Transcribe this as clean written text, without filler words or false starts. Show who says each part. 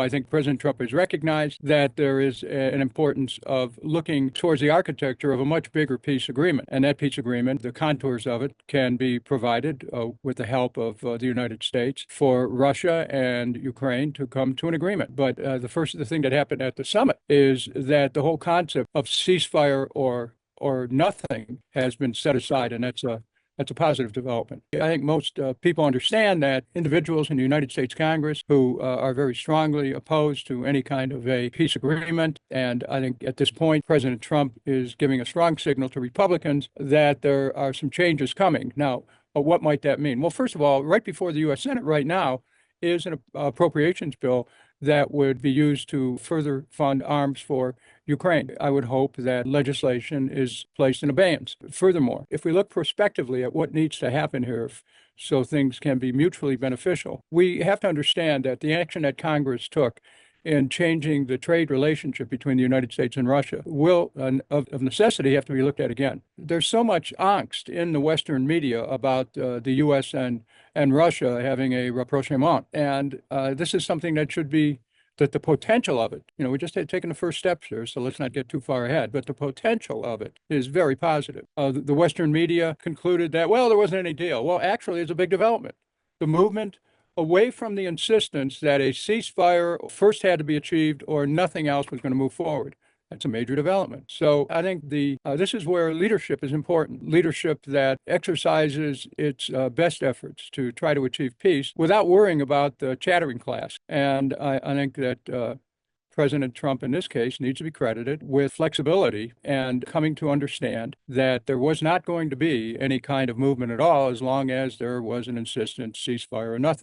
Speaker 1: I think President Trump has recognized that there is an importance of looking towards the architecture of a much bigger peace agreement. And that peace agreement, the contours of it can be provided with the help of the United States for Russia and Ukraine to come to an agreement. But the thing that happened at the summit is that the whole concept of ceasefire or nothing has been set aside, and that's a positive development. I think most people understand that individuals in the United States Congress who are very strongly opposed to any kind of a peace agreement, and I think at this point, President Trump is giving a strong signal to Republicans that there are some changes coming. Now, what might that mean? Well, first of all, right before the U.S. Senate right now is an appropriations bill that would be used to further fund arms for Ukraine. I would hope that legislation is placed in abeyance. Furthermore, if we look prospectively at what needs to happen here so things can be mutually beneficial, we have to understand that the action that Congress took in changing the trade relationship between the United States and Russia will, of necessity, have to be looked at again. There's so much angst in the Western media about the U.S. and Russia having a rapprochement, and this is something that should be that the potential of it, we just had taken the first steps here, so let's not get too far ahead, but the potential of it is very positive. The Western media concluded that, well, there wasn't any deal. Well, actually, it's a big development. The movement away from the insistence that a ceasefire first had to be achieved or nothing else was going to move forward. That's a major development. So I think this is where leadership is important. Leadership that exercises its best efforts to try to achieve peace without worrying about the chattering class. And I think that President Trump, in this case, needs to be credited with flexibility and coming to understand that there was not going to be any kind of movement at all as long as there was an insistent ceasefire or nothing.